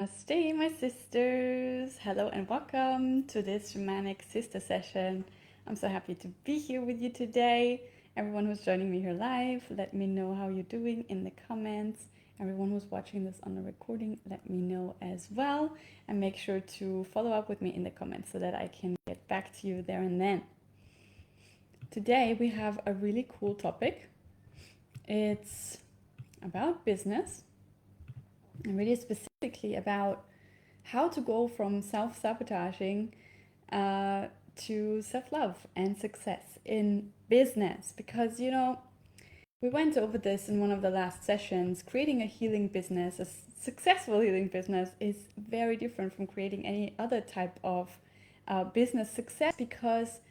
Namaste, my sisters. Hello and welcome to this shamanic sister session. I'm so happy to be here with you today. Everyone who's joining me here live, let me know how you're doing in the comments. Everyone who's watching this on the recording, let me know as well. And make sure to follow up with me in the comments so that I can get back to you there and then. Today we have a really cool topic. It's about business, and really specifically about how to go from self-sabotaging to self-love and success in business. Because, we went over this in one of the last sessions. Creating a healing business, a successful healing business, is very different from creating any other type of business success, because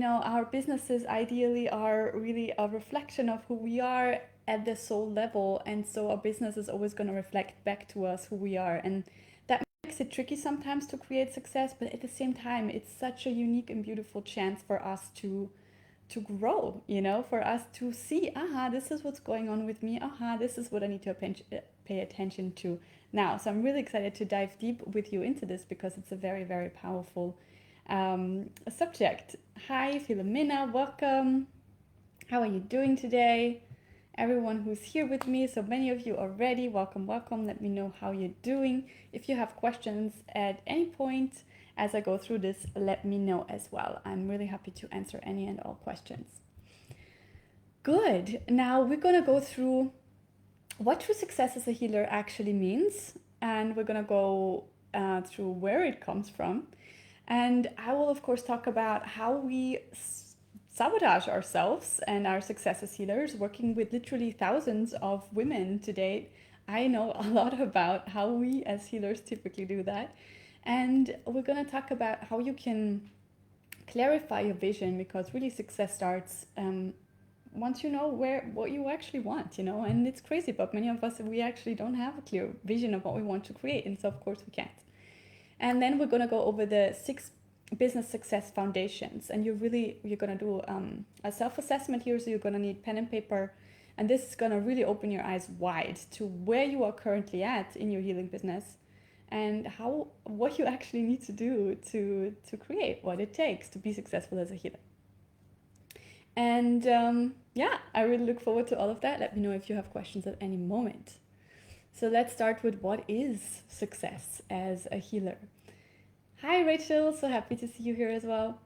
our businesses ideally are really a reflection of who we are at the soul level, and so our business is always going to reflect back to us who we are, and that makes it tricky sometimes to create success. But at the same time, it's such a unique and beautiful chance for us to grow, for us to see, this is what's going on with me, this is what I need to pay attention to now. So I'm really excited to dive deep with you into this, because it's a very, very powerful subject. Hi Philomena, welcome. How are you doing today? Everyone who's here with me, so many of you already, welcome. Let me know how you're doing. If you have questions at any point as I go through this, let me know as well. I'm really happy to answer any and all questions. Good. Now we're going to go through what true success as a healer actually means, and we're going to go through where it comes from. And I will, of course, talk about how we sabotage ourselves and our success as healers, working with literally thousands of women to date. I know a lot about how we as healers typically do that. And we're going to talk about how you can clarify your vision, because really success starts once you know what you actually want, and it's crazy, but many of us, we actually don't have a clear vision of what we want to create, and so of course we can't. And then we're going to go over the 6 business success foundations, and you're going to do a self-assessment here. So you're going to need pen and paper, and this is going to really open your eyes wide to where you are currently at in your healing business, and what you actually need to do to create what it takes to be successful as a healer. And I really look forward to all of that. Let me know if you have questions at any moment. So let's start with, what is success as a healer? Hi Rachel, so happy to see you here as well.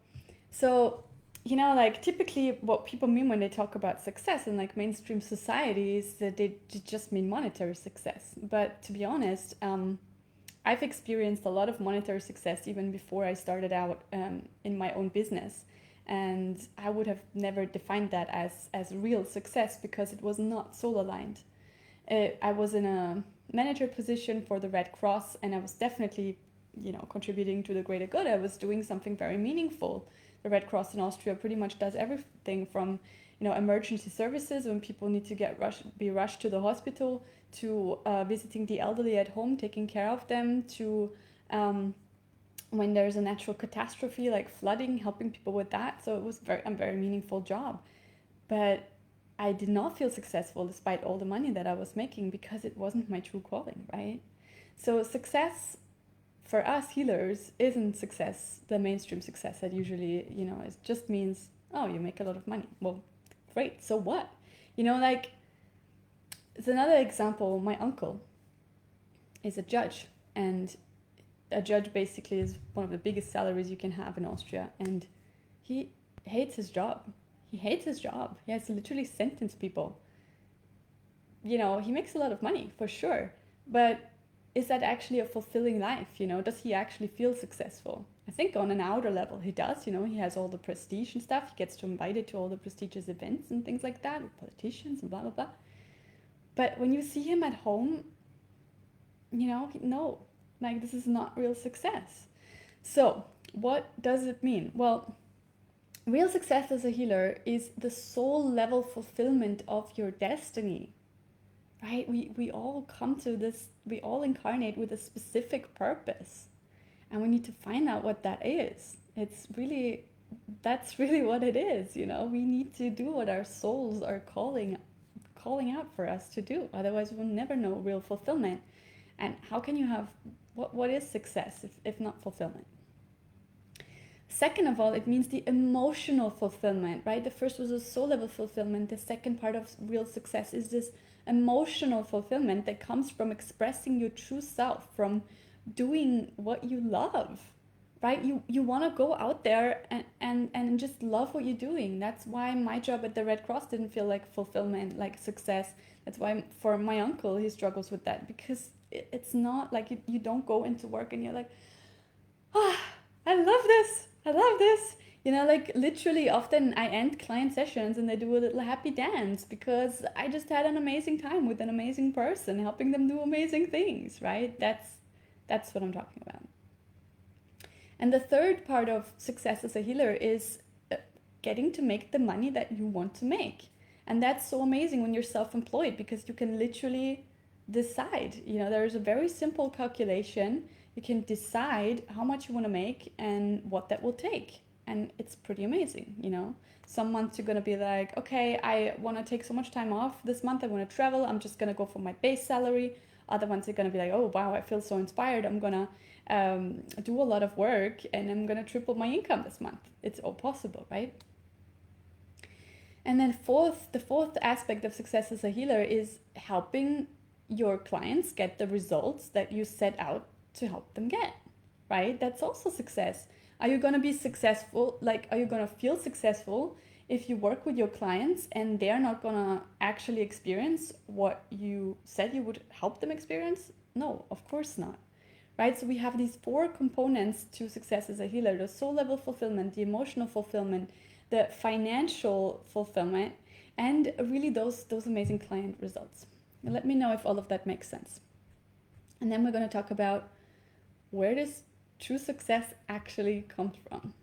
So, typically what people mean when they talk about success in mainstream society is that they just mean monetary success. But to be honest, I've experienced a lot of monetary success even before I started out in my own business. And I would have never defined that as real success, because it was not soul aligned. I was in a manager position for the Red Cross, and I was definitely, contributing to the greater good. I was doing something very meaningful. The Red Cross in Austria pretty much does everything from, emergency services when people need to be rushed to the hospital, to visiting the elderly at home, taking care of them, to when there's a natural catastrophe like flooding, helping people with that. So it was a very meaningful job. But I did not feel successful despite all the money that I was making, because it wasn't my true calling, right? So success for us healers isn't success, the mainstream success that usually, it just means, you make a lot of money. Well, great, so what? It's another example. My uncle is a judge, and a judge basically is one of the biggest salaries you can have in Austria, and he hates his job. He hates his job. He has to literally sentence people. He makes a lot of money, for sure. But is that actually a fulfilling life? Does he actually feel successful? I think on an outer level he does. He has all the prestige and stuff. He gets to invited to all the prestigious events and things like that with politicians and blah, blah, blah. But when you see him at home, no, this is not real success. So what does it mean? Well, real success as a healer is the soul level fulfillment of your destiny, right? We all come to this, we all incarnate with a specific purpose, and we need to find out what that is. That's really what it is, we need to do what our souls are calling out for us to do. Otherwise we'll never know real fulfillment. And how can you have What is success if not fulfillment? Second of all, it means the emotional fulfillment, right? The first was a soul level fulfillment. The second part of real success is this emotional fulfillment that comes from expressing your true self, from doing what you love, right? You want to go out there and just love what you're doing. That's why my job at the Red Cross didn't feel like fulfillment, like success. That's why for my uncle, he struggles with that, because it's not like you don't go into work and you're like, ah, I love this. I love this. You know, like literally often I end client sessions and they do a little happy dance because I just had an amazing time with an amazing person, helping them do amazing things, right? That's what I'm talking about. And the third part of success as a healer is getting to make the money that you want to make. And that's so amazing when you're self-employed, because you can literally decide. You know, there's a very simple calculation. You can decide how much you want to make and what that will take. And it's pretty amazing, you know. Some months you're going to be like, okay, I want to take so much time off this month. I want to travel. I'm just going to go for my base salary. Other ones are going to be like, oh, wow, I feel so inspired. I'm going to do a lot of work and I'm going to triple my income this month. It's all possible, right? And then the fourth aspect of success as a healer is helping your clients get the results that you set out to help them get, right? That's also success. Are you going to be successful? Like, are you going to feel successful if you work with your clients and they're not going to actually experience what you said you would help them experience? No, of course not. Right? So we have these four components to success as a healer: the soul level fulfillment, the emotional fulfillment, the financial fulfillment, and really those amazing client results. And let me know if all of that makes sense. And then we're going to talk about where does true success actually come from.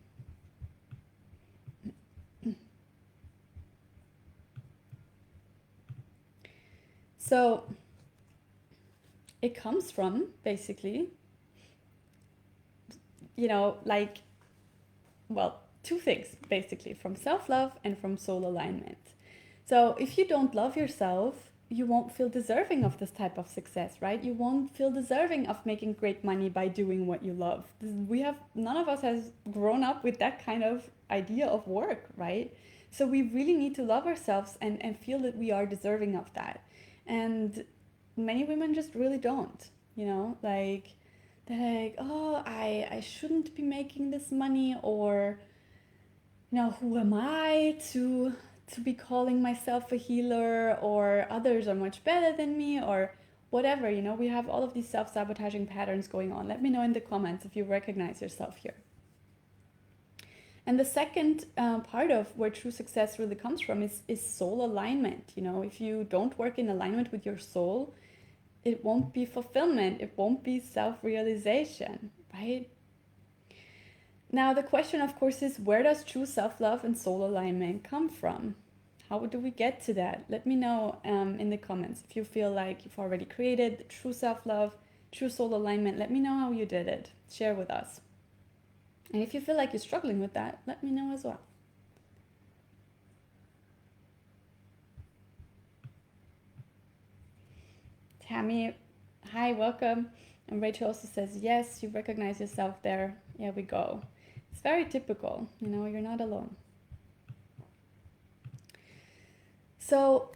So it comes from basically, you know, like, well, two things basically, from self-love and from soul alignment. So if you don't love yourself, you won't feel deserving of this type of success, right? You won't feel deserving of making great money by doing what you love. None of us has grown up with that kind of idea of work, right? So we really need to love ourselves and feel that we are deserving of that. And many women just really don't, you know, like they're like, oh, I shouldn't be making this money, or, you know, who am I to be calling myself a healer, or others are much better than me, or whatever. You know, we have all of these self-sabotaging patterns going on. Let me know in the comments if you recognize yourself here. And the second part of where true success really comes from is soul alignment. You know, if you don't work in alignment with your soul, it won't be fulfillment. It won't be self-realization, right? Now, the question, of course, is where does true self-love and soul alignment come from? How do we get to that? Let me know in the comments if you feel like you've already created true self-love, true soul alignment. Let me know how you did it. Share with us. And if you feel like you're struggling with that, let me know as well. Tammy, hi, welcome. And Rachel also says, yes, you recognize yourself there. Here we go. It's very typical, you know, you're not alone. So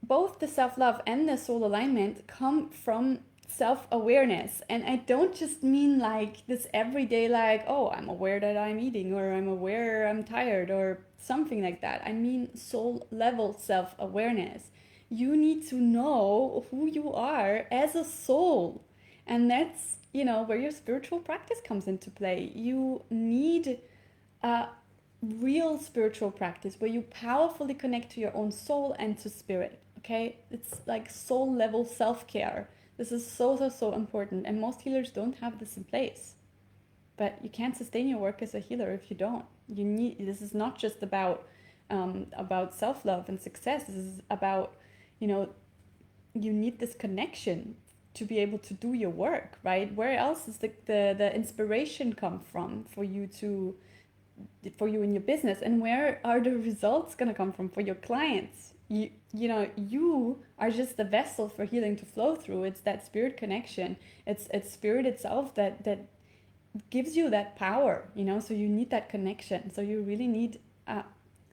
both the self-love and the soul alignment come from self-awareness. And I don't just mean like this everyday, like, oh, I'm aware that I'm eating, or I'm aware I'm tired, or something like that. I mean soul level self-awareness. You need to know who you are as a soul. And that's, you know, where your spiritual practice comes into play. You need a real spiritual practice where you powerfully connect to your own soul and to spirit. Okay, it's like soul level self-care. This is so important, and most healers don't have this in place. But you can't sustain your work as a healer if you don't. You need, this is not just about self-love and success. This is about, you know, you need this connection to be able to do your work, right? Where else is the inspiration come from for you in your business, and where are the results going to come from for your clients? you are just the vessel for healing to flow through. It's that spirit connection. It's spirit itself that gives you that power, so you need that connection. So you really need a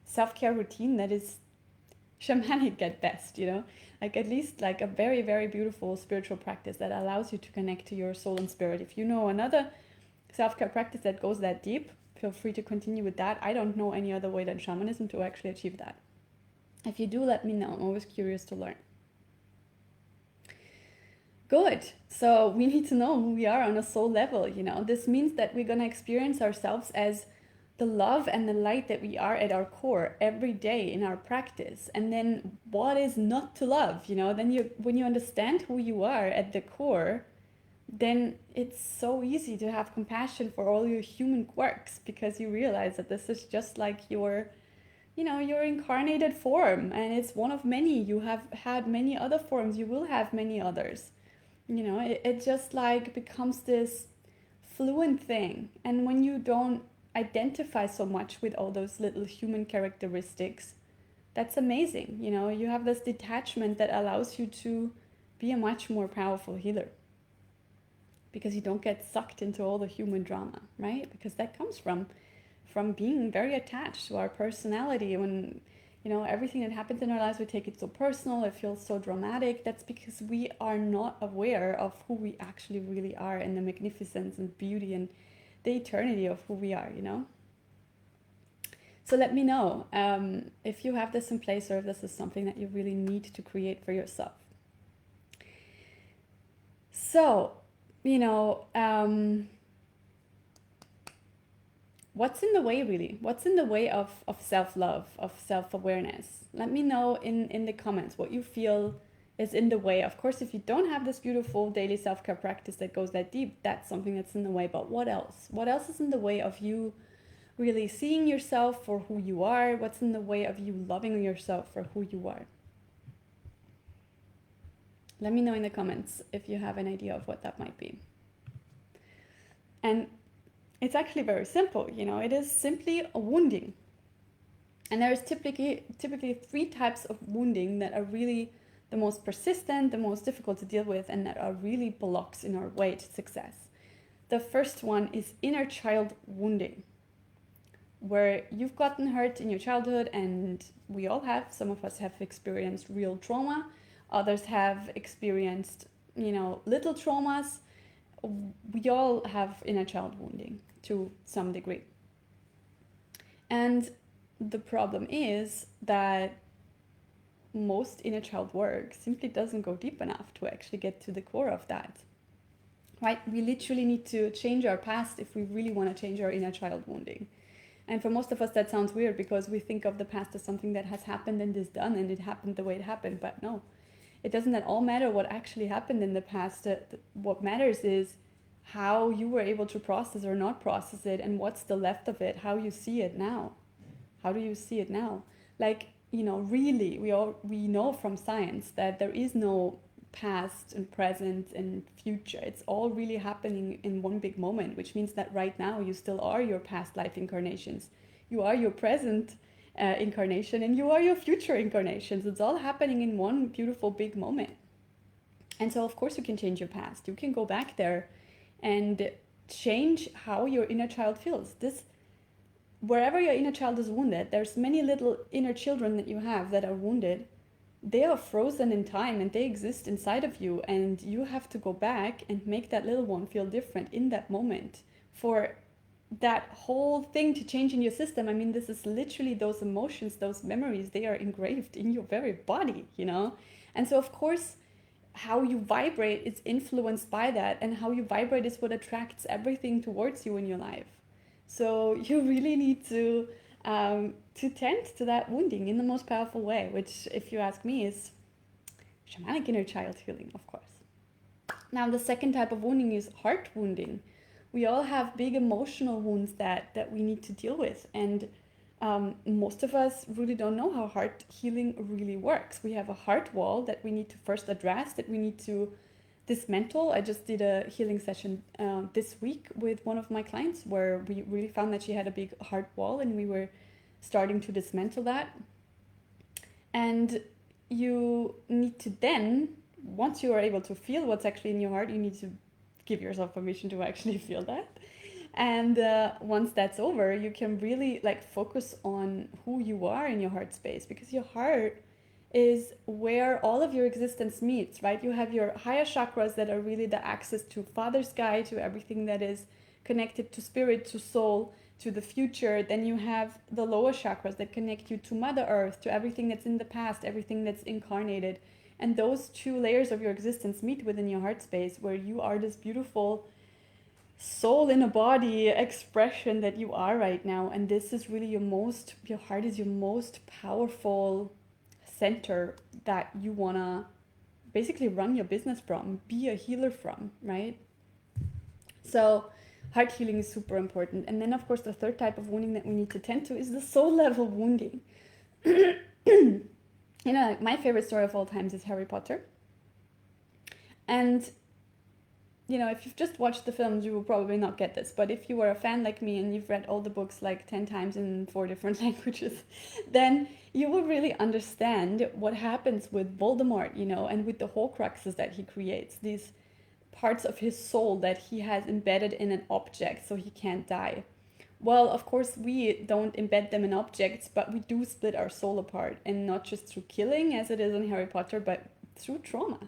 self-care routine that is shamanic at best, like at least like a very, very beautiful spiritual practice that allows you to connect to your soul and spirit. If you know another self-care practice that goes that deep, feel free to continue with that. I don't know any other way than shamanism to actually achieve that. If you do, let me know. I'm always curious to learn. Good. So we need to know who we are on a soul level. This means that we're going to experience ourselves as the love and the light that we are at our core every day in our practice. And then what is not to love? Then when you understand who you are at the core, then it's so easy to have compassion for all your human quirks, because you realize that this is just like your incarnated form, and it's one of many. You have had many other forms, you will have many others. It just like becomes this fluent thing. And when you don't identify so much with all those little human characteristics, that's amazing. You have this detachment that allows you to be a much more powerful healer, because you don't get sucked into all the human drama, right? Because that comes from being very attached to our personality. When everything that happens in our lives, we take it so personal, it feels so dramatic. That's because we are not aware of who we actually really are, and the magnificence and beauty and the eternity of who we are. So let me know if you have this in place, or if this is something that you really need to create for yourself. So what's in the way, really? What's in the way of self-love, of self-awareness? Let me know in the comments what you feel is in the way. Of course, if you don't have this beautiful daily self-care practice that goes that deep, that's something that's in the way. But what else? What else is in the way of you really seeing yourself for who you are? What's in the way of you loving yourself for who you are? Let me know in the comments if you have an idea of what that might be. And it's actually very simple. It is simply a wounding. And there is typically 3 types of wounding that are really the most persistent, the most difficult to deal with, and that are really blocks in our way to success. The first one is inner child wounding, where you've gotten hurt in your childhood, and we all have. Some of us have experienced real trauma. Others have experienced, little traumas. We all have inner child wounding to some degree. And the problem is that most inner child work simply doesn't go deep enough to actually get to the core of that, right? We literally need to change our past if we really want to change our inner child wounding. And for most of us, that sounds weird, because we think of the past as something that has happened and is done, and it happened the way it happened. But no, it doesn't at all matter what actually happened in the past. What matters is how you were able to process or not process it, and what's the left of it, how you see it now. How do you see it now? Like, really, we know from science that there is no past and present and future. It's all really happening in one big moment, which means that right now you still are your past life incarnations. You are your present incarnation, and you are your future incarnations. It's all happening in one beautiful big moment. And so of course you can change your past. You can go back there and change how your inner child feels. Wherever your inner child is wounded, there's many little inner children that you have that are wounded. They are frozen in time, and they exist inside of you, and you have to go back and make that little one feel different in that moment for that whole thing to change in your system. I mean, this is literally those emotions, those memories, they are engraved in your very body, And so of course, how you vibrate is influenced by that, and how you vibrate is what attracts everything towards you in your life. So you really need to tend to that wounding in the most powerful way, which, if you ask me, is shamanic inner child healing, of course. Now, the second type of wounding is heart wounding. We all have big emotional wounds that we need to deal with, and most of us really don't know how heart healing really works. We have a heart wall that we need to first address, that we need to dismantle. I just did a healing session this week with one of my clients, where we really found that she had a big heart wall, and we were starting to dismantle that. And you need to then, once you are able to feel what's actually in your heart, you need to give yourself permission to actually feel that. And once that's over, you can really like focus on who you are in your heart space, because your heart is where all of your existence meets, right? You have your higher chakras that are really the access to Father Sky, to everything that is connected to spirit, to soul, to the future. Then you have the lower chakras that connect you to Mother Earth, to everything that's in the past, everything that's incarnated. And those two layers of your existence meet within your heart space, where you are this beautiful soul in a body expression that you are right now. And this is really your heart is your most powerful center that you want to basically run your business from, be a healer from, right? So heart healing is super important. And then of course the third type of wounding that we need to tend to is the soul level wounding. You know, like my favorite story of all times is Harry Potter. And you know, if you've just watched the films, you will probably not get this. But if you were a fan like me and you've read all the books like 10 times in 4 different languages, then you will really understand what happens with Voldemort, you know, and with the Horcruxes that he creates, these parts of his soul that he has embedded in an object so he can't die. Well, of course, we don't embed them in objects, but we do split our soul apart, and not just through killing, as it is in Harry Potter, but through trauma.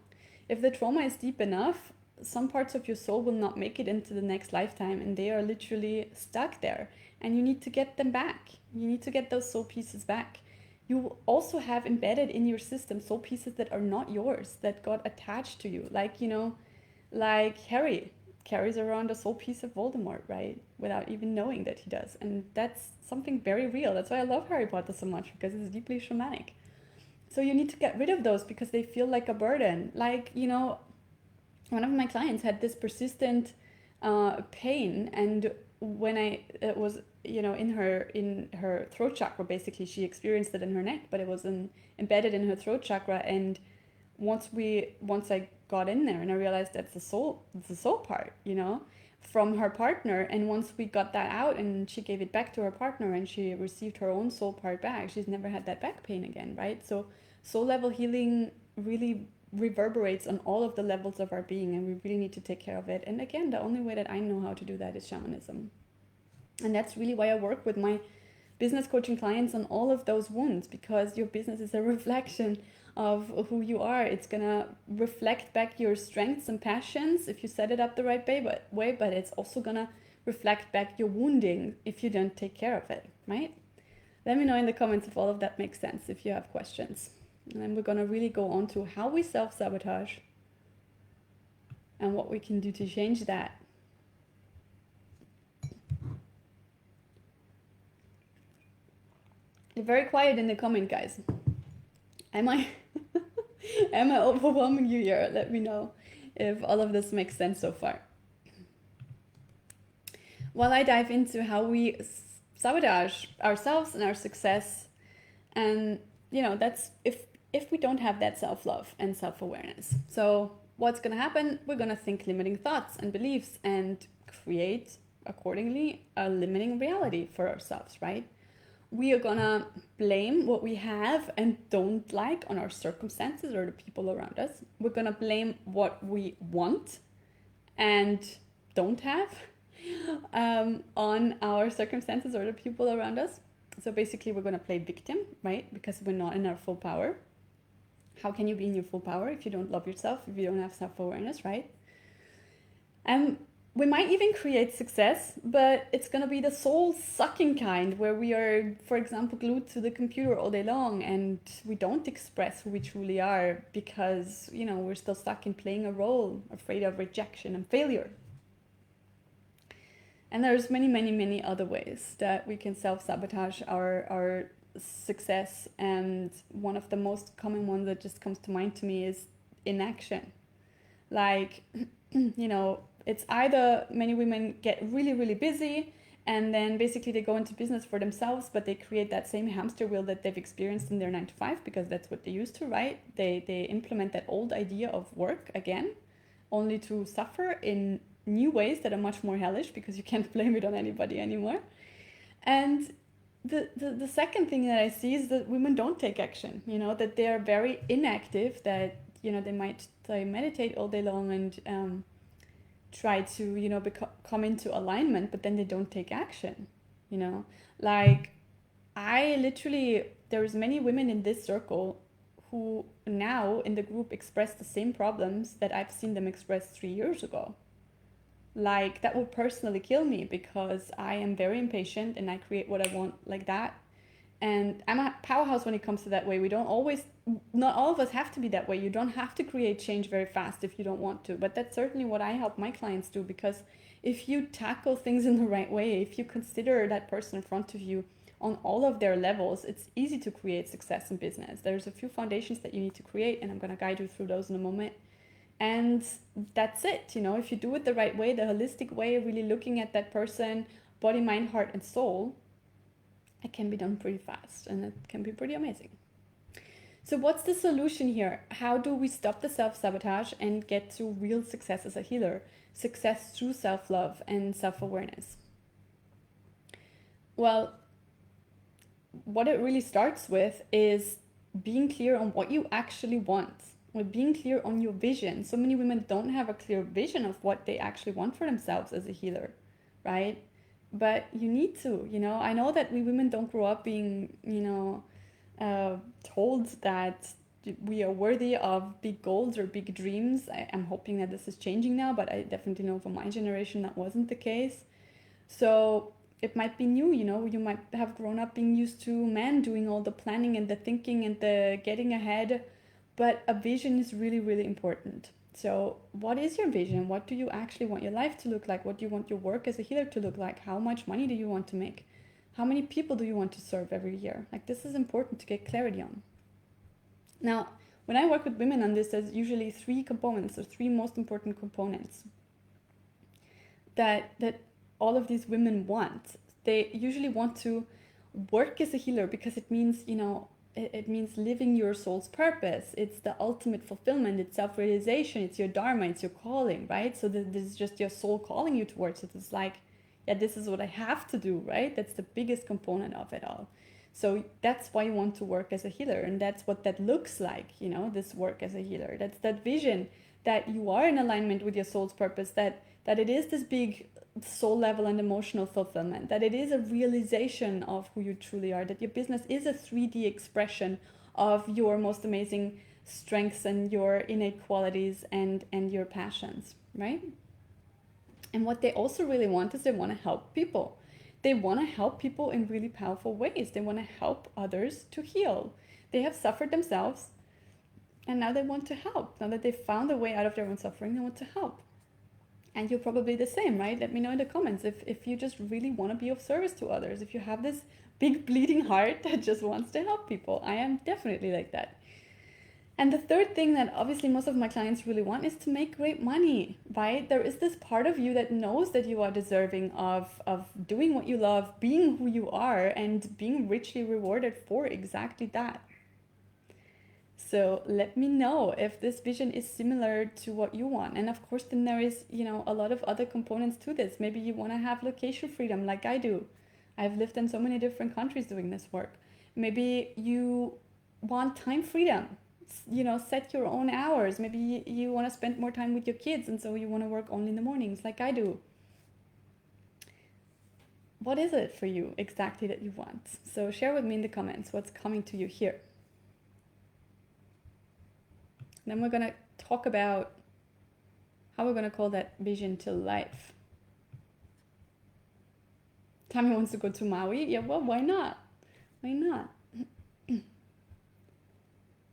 If the trauma is deep enough, some parts of your soul will not make it into the next lifetime, and they are literally stuck there, and you need to get them back. You need to get those soul pieces back. You also have embedded in your system soul pieces that are not yours, that got attached to you, like, you know, like Harry carries around a soul piece of Voldemort, right, without even knowing that he does. And that's something very real. That's why I love Harry Potter so much, because it's deeply shamanic. So you need to get rid of those because they feel like a burden. Like, you know, one of my clients had this persistent pain, and when I was, you know, in her throat chakra, basically she experienced it in her neck, but it was embedded in her throat chakra. And once I got in there and I realized that's the soul part, you know, from her partner. And once we got that out and she gave it back to her partner and she received her own soul part back, she's never had that back pain again, right? So soul level healing really reverberates on all of the levels of our being, and we really need to take care of it. And again, the only way that I know how to do that is shamanism. And that's really why I work with my business coaching clients on all of those wounds, because your business is a reflection of who you are. It's gonna reflect back your strengths and passions if you set it up the right way, but it's also gonna reflect back your wounding if you don't take care of it, right? Let me know in the comments if all of that makes sense, if you have questions. And then we're gonna really go on to how we self-sabotage and what we can do to change that. You're very quiet in the comment, guys. Am I am I overwhelming you here? Let me know if all of this makes sense so far. While I dive into how we sabotage ourselves and our success, and you know, that's if we don't have that self-love and self-awareness. So what's going to happen? We're going to think limiting thoughts and beliefs and create accordingly a limiting reality for ourselves, right? We are gonna blame what we have and don't like on our circumstances or the people around us. We're gonna blame what we want and don't have on our circumstances or the people around us. So basically we're gonna play victim, right? Because we're not in our full power. How can you be in your full power if you don't love yourself, if you don't have self-awareness, right? We might even create success, but it's going to be the soul-sucking kind, where we are, for example, glued to the computer all day long and we don't express who we truly are because, you know, we're still stuck in playing a role, afraid of rejection and failure. And there's many, many, many other ways that we can self-sabotage our success. And one of the most common ones that just comes to mind to me is inaction. Like, you know, it's either many women get really, really busy and then basically they go into business for themselves, but they create that same hamster wheel that they've experienced in their 9 to 5 because that's what they used to, right? They implement that old idea of work again, only to suffer in new ways that are much more hellish because you can't blame it on anybody anymore. And the second thing that I see is that women don't take action, you know, that they are very inactive, that, you know, they might meditate all day long and try to, you know, come into alignment, but then they don't take action, you know. Like, I literally, there's many women in this circle who now in the group express the same problems that I've seen them express 3 years ago. Like, that would personally kill me because I am very impatient and I create what I want like that. And I'm a powerhouse when it comes to that way. We don't always, not all of us have to be that way. You don't have to create change very fast if you don't want to. But that's certainly what I help my clients do, because if you tackle things in the right way, if you consider that person in front of you on all of their levels, it's easy to create success in business. There's a few foundations that you need to create, and I'm going to guide you through those in a moment. And that's it, you know, if you do it the right way, the holistic way, really looking at that person, body, mind, heart, and soul, it can be done pretty fast and it can be pretty amazing. So what's the solution here? How do we stop the self-sabotage and get to real success as a healer? Success through self-love and self-awareness. Well, what it really starts with is being clear on what you actually want, with being clear on your vision. So many women don't have a clear vision of what they actually want for themselves as a healer, right? But you need to, you know, I know that we women don't grow up being, you know, told that we are worthy of big goals or big dreams. I'm hoping that this is changing now, but I definitely know for my generation that wasn't the case. So it might be new, you know, you might have grown up being used to men doing all the planning and the thinking and the getting ahead, but a vision is really, really important. So what is your vision? What do you actually want your life to look like? What do you want your work as a healer to look like? How much money do you want to make? How many people do you want to serve every year? Like, this is important to get clarity on. Now, when I work with women on this, there's usually three components, or three most important components that all of these women want. They usually want to work as a healer because it means, you know, it means living your soul's purpose. It's the ultimate fulfillment. It's self-realization. It's your dharma. It's your calling, right? So this is just your soul calling you towards it. It's like, yeah, this is what I have to do, right? That's the biggest component of it all. So that's why you want to work as a healer, and that's what that looks like, you know, this work as a healer. That's that vision that you are in alignment with your soul's purpose, that it is this big soul level and emotional fulfillment, that it is a realization of who you truly are, that your business is a 3D expression of your most amazing strengths and your innate qualities and your passions, right? And what they also really want is they want to help people. They want to help people in really powerful ways. They want to help others to heal. They have suffered themselves, and now they want to help. Now that they've found a way out of their own suffering, they want to help. And you're probably the same, right? Let me know in the comments if you just really want to be of service to others. If you have this big bleeding heart that just wants to help people. I am definitely like that. And the third thing that obviously most of my clients really want is to make great money, right? There is this part of you that knows that you are deserving of doing what you love, being who you are, and being richly rewarded for exactly that. So let me know if this vision is similar to what you want. And of course, then there is, you know, a lot of other components to this. Maybe you want to have location freedom like I do. I've lived in so many different countries doing this work. Maybe you want time freedom, you know, set your own hours. Maybe you want to spend more time with your kids, and so you want to work only in the mornings like I do. What is it for you exactly that you want? So share with me in the comments what's coming to you here. Then we're going to talk about how we're going to call that vision to life. Tammy wants to go to Maui. Yeah, well, why not? Why not?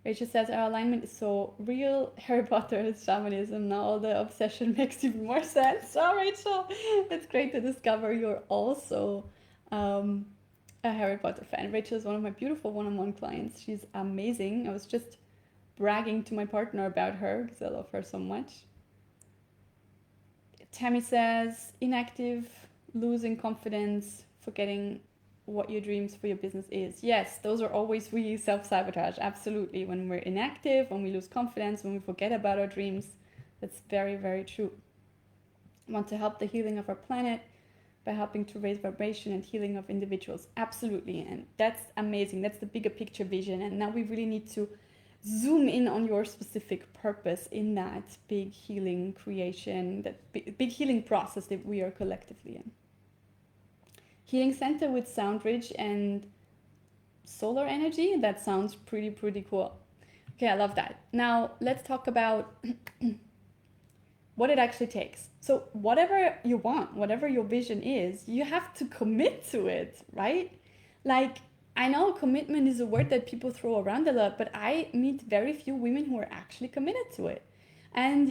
Rachel says our alignment is so real. Harry Potter is shamanism. Now all the obsession makes even more sense. Oh, Rachel, it's great to discover you're also a Harry Potter fan. Rachel is one of my beautiful one-on-one clients. She's amazing. I was just bragging to my partner about her because I love her so much. Tammy says inactive, losing confidence, forgetting what your dreams for your business is. Yes, those are always really self-sabotage. Absolutely. When we're inactive, when we lose confidence, when we forget about our dreams, that's very, very true. We want to help the healing of our planet. by helping to raise vibration and healing of individuals. Absolutely. And that's amazing. That's the bigger picture vision. And now we really need to zoom in on your specific purpose in that big healing creation, that big healing process that we are collectively in. Healing center with sound ridge and solar energy. That sounds pretty cool. Okay, I love that. Now let's talk about what it actually takes. So whatever you want, whatever your vision is, you have to commit to it, right? Like, I know commitment is a word that people throw around a lot, but I meet very few women who are actually committed to it. And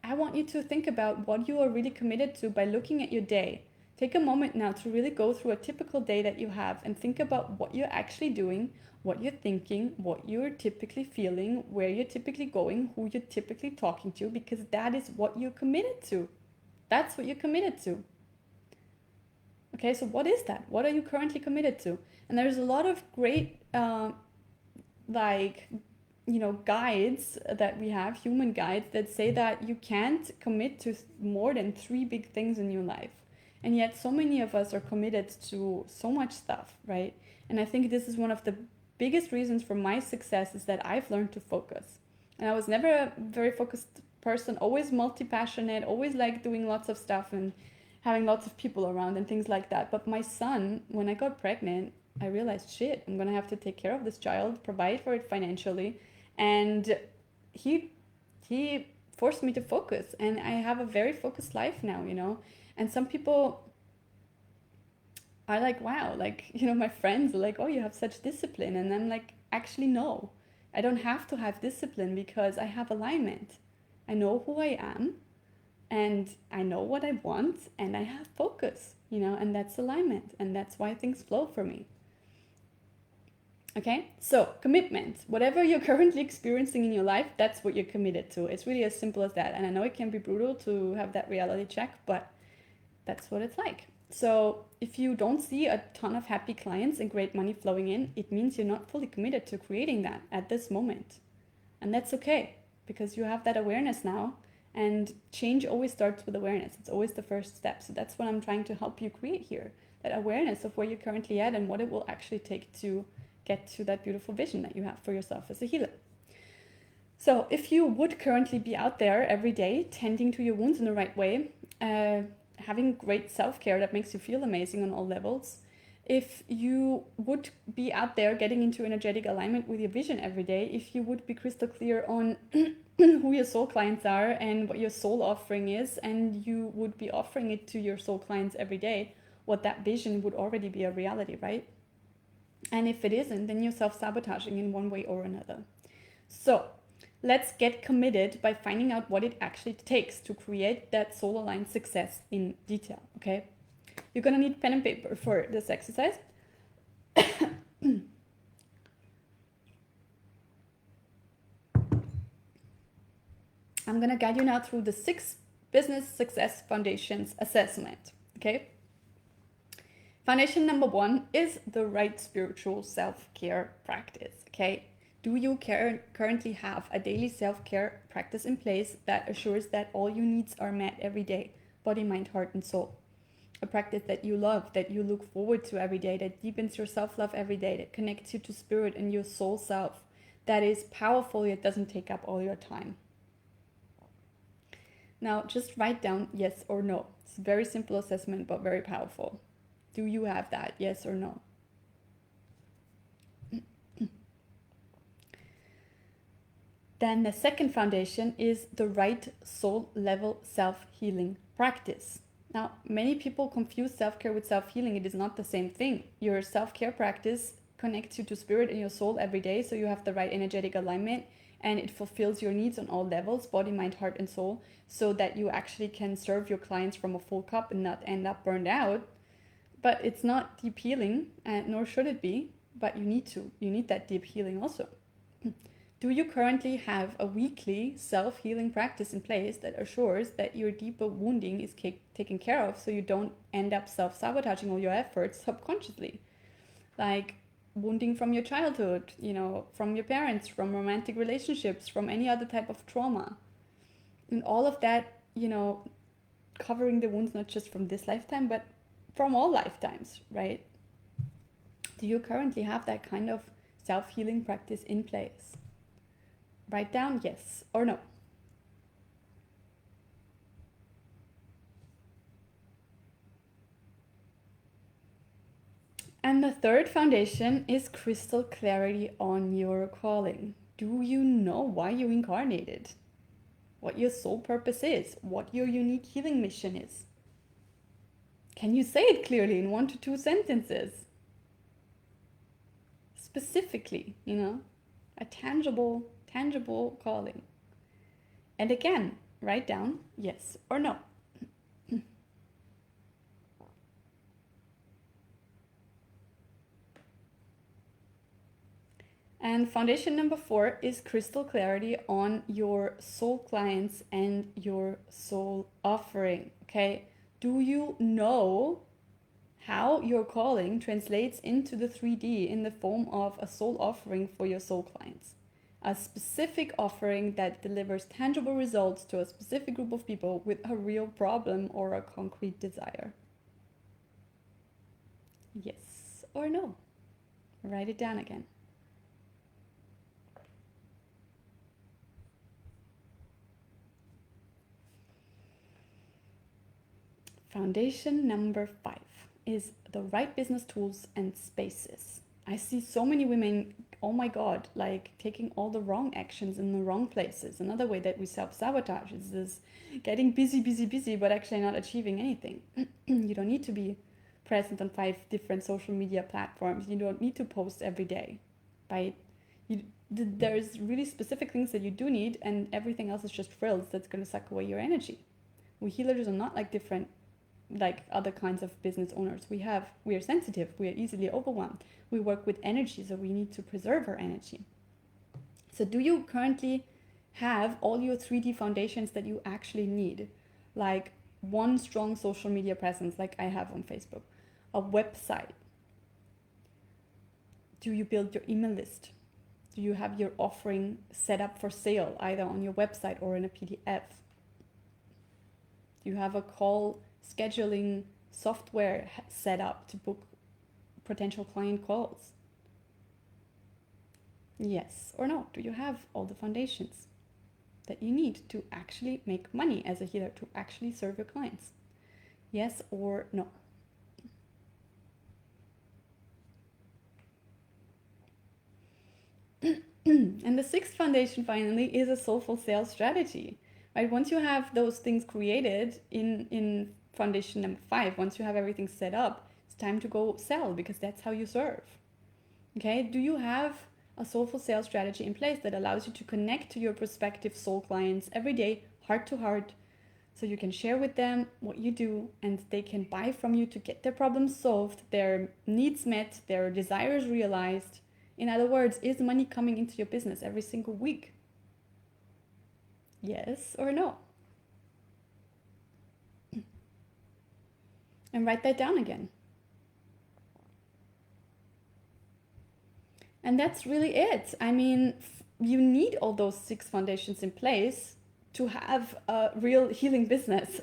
I want you to think about what you are really committed to by looking at your day. Take a moment now to really go through a typical day that you have and think about what you're actually doing, what you're thinking, what you're typically feeling, where you're typically going, who you're typically talking to, because that is what you're committed to. That's what you're committed to. Okay, so what is that? What are you currently committed to? And there's a lot of great guides that we have, human guides, that say that you can't commit to more than 3 big things in your life. And yet so many of us are committed to so much stuff, right? And I think this is one of the biggest reasons for my success, is that I've learned to focus. And I was never a very focused person, always multi-passionate, always like doing lots of stuff and having lots of people around and things like that. But my son, when I got pregnant, I realized, shit, I'm gonna have to take care of this child, provide for it financially. And he forced me to focus, and I have a very focused life now, And some people are like, wow, like, my friends are like, oh, you have such discipline. And I'm like, actually, no, I don't have to have discipline, because I have alignment. I know who I am, and I know what I want, and I have focus, and that's alignment. And that's why things flow for me. Okay, so commitment. Whatever you're currently experiencing in your life, that's what you're committed to. It's really as simple as that. And I know it can be brutal to have that reality check, but that's what it's like. So if you don't see a ton of happy clients and great money flowing in, it means you're not fully committed to creating that at this moment. And that's okay, because you have that awareness now, and change always starts with awareness. It's always the first step. So that's what I'm trying to help you create here, that awareness of where you're currently at and what it will actually take to get to that beautiful vision that you have for yourself as a healer. So if you would currently be out there every day, tending to your wounds in the right way, having great self-care that makes you feel amazing on all levels, if you would be out there getting into energetic alignment with your vision every day, if you would be crystal clear on who your soul clients are and what your soul offering is, and you would be offering it to your soul clients every day, what that vision would already be a reality, right? And if it isn't, then you're self-sabotaging in one way or another. So let's get committed by finding out what it actually takes to create that soul-aligned success in detail, okay? You're gonna need pen and paper for this exercise. I'm gonna guide you now through the 6 business success foundations assessment, okay? Foundation number 1 is the right spiritual self-care practice, okay? Do you currently have a daily self-care practice in place that assures that all your needs are met every day, body, mind, heart, and soul? A practice that you love, that you look forward to every day, that deepens your self-love every day, that connects you to spirit and your soul self, that is powerful yet doesn't take up all your time. Now, just write down yes or no. It's a very simple assessment, but very powerful. Do you have that? Yes or no? Then the second foundation is the right soul level self-healing practice. Now, many people confuse self-care with self-healing. It is not the same thing. Your self-care practice connects you to spirit and your soul every day, so you have the right energetic alignment, and it fulfills your needs on all levels, body, mind, heart, and soul, so that you actually can serve your clients from a full cup and not end up burned out. But it's not deep healing, nor should it be, but you need to. You need that deep healing also. Do you currently have a weekly self-healing practice in place that assures that your deeper wounding is taken care of, so you don't end up self-sabotaging all your efforts subconsciously? Like wounding from your childhood, from your parents, from romantic relationships, from any other type of trauma. And all of that, covering the wounds not just from this lifetime, but from all lifetimes, right? Do you currently have that kind of self-healing practice in place? Write down yes or no. And the third foundation is crystal clarity on your calling. Do you know why you incarnated? What your soul purpose is? What your unique healing mission is? Can you say it clearly in 1 to 2 sentences? Specifically, a tangible calling. And again, write down yes or no. And foundation number 4 is crystal clarity on your soul clients and your soul offering. Okay, do you know how your calling translates into the 3D in the form of a soul offering for your soul clients? A specific offering that delivers tangible results to a specific group of people with a real problem or a concrete desire. Yes or no? Write it down again. Foundation number 5 is the right business tools and spaces. I see so many women, oh my God, like taking all the wrong actions in the wrong places. Another way that we self-sabotage is this getting busy, but actually not achieving anything. You don't need to be present on 5 different social media platforms. You don't need to post every day, right? There's really specific things that you do need, and everything else is just frills that's going to suck away your energy. We healers are not like other kinds of business owners. We are sensitive, we are easily overwhelmed. We work with energy, so we need to preserve our energy. So do you currently have all your 3D foundations that you actually need? Like one strong social media presence like I have on Facebook, a website. Do you build your email list? Do you have your offering set up for sale either on your website or in a PDF? Do you have a call scheduling software set up to book potential client calls? Yes or no? Do you have all the foundations that you need to actually make money as a healer, to actually serve your clients? Yes or no? And the 6th foundation finally is a soulful sales strategy. Right? Once you have those things created in foundation number 5, once you have everything set up, it's time to go sell, because that's how you serve. Okay, do you have a soulful sales strategy in place that allows you to connect to your prospective soul clients every day, heart to heart, so you can share with them what you do and they can buy from you to get their problems solved, their needs met, their desires realized? In other words, is money coming into your business every single week? Yes or no? And write that down again. And that's really it. I mean, you need all those 6 foundations in place to have a real healing business.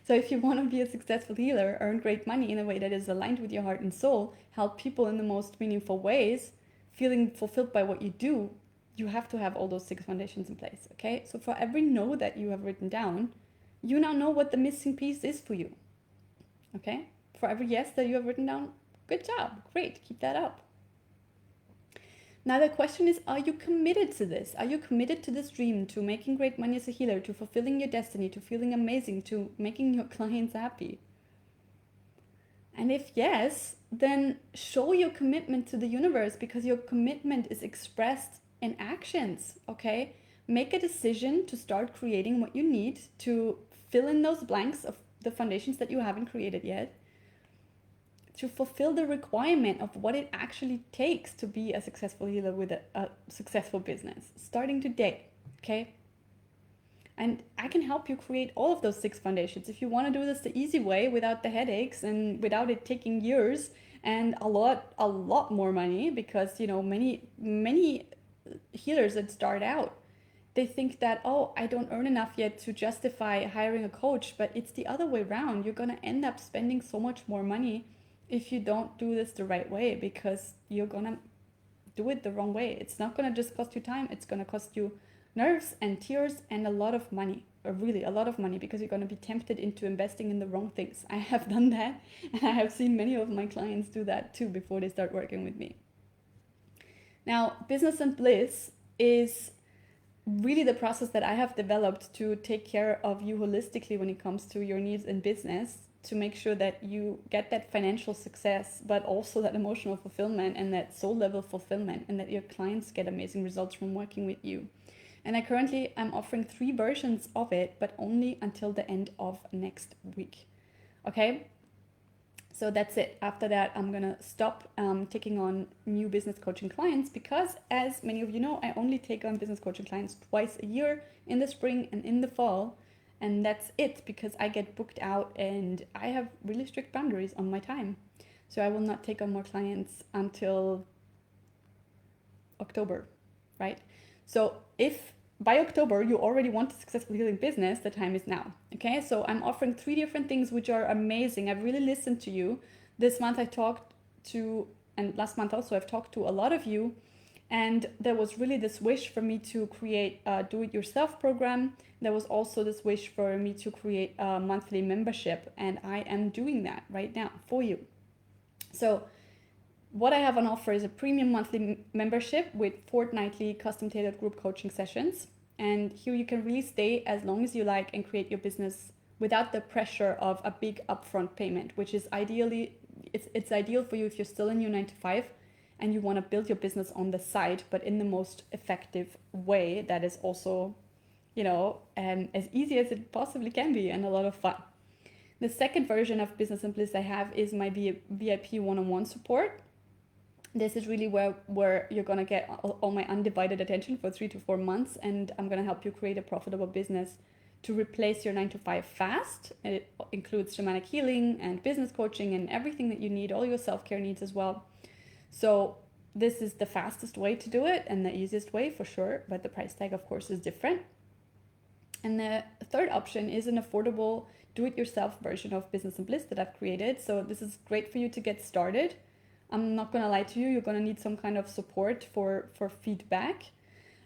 So if you want to be a successful healer, earn great money in a way that is aligned with your heart and soul, help people in the most meaningful ways, feeling fulfilled by what you do, you have to have all those 6 foundations in place, okay? So for every no that you have written down, you now know what the missing piece is for you, okay? For every yes that you have written down, good job, great, keep that up. Now the question is, are you committed to this? Are you committed to this dream, to making great money as a healer, to fulfilling your destiny, to feeling amazing, to making your clients happy? And if yes, then show your commitment to the universe, because your commitment is expressed in actions, okay? Make a decision to start creating what you need to fill in those blanks of the foundations that you haven't created yet, to fulfill the requirement of what it actually takes to be a successful healer with a successful business, starting today, okay? And I can help you create all of those 6 foundations. If you want to do this the easy way, without the headaches and without it taking years and a lot more money, because many healers that start out they think that, oh, I don't earn enough yet to justify hiring a coach, but it's the other way around. You're going to end up spending so much more money if you don't do this the right way, because you're going to do it the wrong way. It's not going to just cost you time, it's going to cost you nerves and tears and a lot of money, or really a lot of money, because you're going to be tempted into investing in the wrong things. I have done that, and I have seen many of my clients do that too before they start working with me. Now, business and bliss is really the process that I have developed to take care of you holistically when it comes to your needs in business, to make sure that you get that financial success, but also that emotional fulfillment and that soul level fulfillment, and that your clients get amazing results from working with you. And I'm offering 3 versions of it, but only until the end of next week. Okay, so that's it. After that, I'm gonna stop taking on new business coaching clients, because, as many of you know, I only take on business coaching clients twice a year, in the spring and in the fall. And that's it, because I get booked out and I have really strict boundaries on my time. So I will not take on more clients until October, right? So if by October you already want a successful healing business, the time is now. Okay, so I'm offering 3 different things which are amazing. I've really listened to you. This month I talked to, and last month also, I've talked to a lot of you. And there was really this wish for me to create a do-it-yourself program. There was also this wish for me to create a monthly membership. And I am doing that right now for you. So what I have on offer is a premium monthly membership with fortnightly custom tailored group coaching sessions. And here you can really stay as long as you like and create your business without the pressure of a big upfront payment, which is ideally, it's ideal for you if you're still in your 9 to 5 and you want to build your business on the side, but in the most effective way that is also, as easy as it possibly can be, and a lot of fun. The second version of Business and Bliss I have is my VIP one-on-one support. This is really where you're going to get all my undivided attention for 3 to 4 months, and I'm going to help you create a profitable business to replace your 9 to 5 fast. And it includes shamanic healing and business coaching and everything that you need, all your self-care needs as well. So this is the fastest way to do it and the easiest way for sure, but the price tag, of course, is different. And the third option is an affordable do-it-yourself version of Business and Bliss that I've created. So this is great for you to get started. I'm not going to lie to you, you're going to need some kind of support for feedback.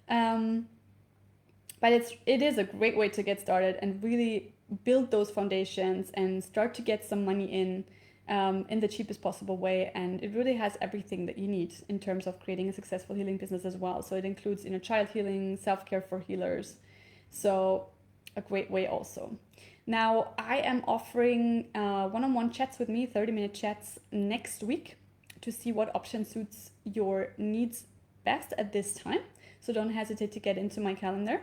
But it is a great way to get started and really build those foundations and start to get some money in the cheapest possible way. And it really has everything that you need in terms of creating a successful healing business as well. So it includes inner child healing, self-care for healers. So a great way also. Now I am offering one-on-one chats with me, 30-minute chats next week, to see what option suits your needs best at this time. So don't hesitate to get into my calendar.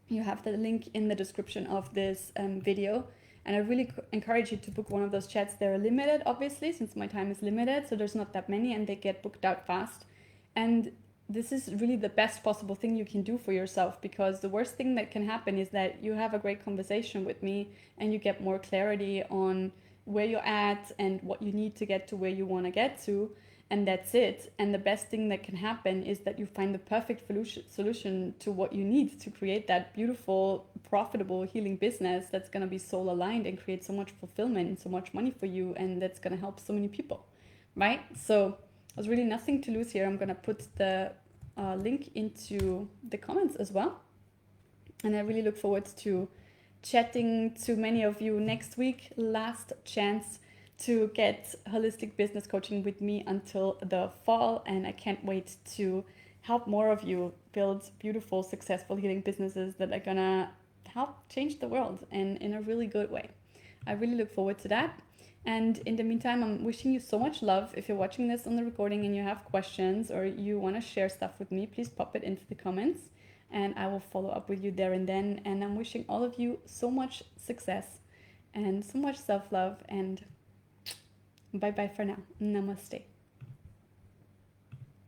You have the link in the description of this video. And I really encourage you to book one of those chats. They're limited, obviously, since my time is limited. So there's not that many and they get booked out fast. And this is really the best possible thing you can do for yourself, because the worst thing that can happen is that you have a great conversation with me and you get more clarity on where you're at and what you need to get to where you want to get to, and that's it. And the best thing that can happen is that you find the perfect solution to what you need to create that beautiful, profitable healing business that's going to be soul aligned and create so much fulfillment and so much money for you, and that's going to help so many people, right? So there's really nothing to lose here. I'm going to put the link into the comments as well, and I really look forward to chatting to many of you next week. Last chance to get holistic business coaching with me until the fall, and I can't wait to help more of you build beautiful, successful healing businesses that are gonna help change the world, and in a really good way. I really look forward to that. And in the meantime, I'm wishing you so much love. If you're watching this on the recording and you have questions or you want to share stuff with me, please pop it into the comments and I will follow up with you there and then. And I'm wishing all of you so much success and so much self-love, and bye-bye for now. Namaste.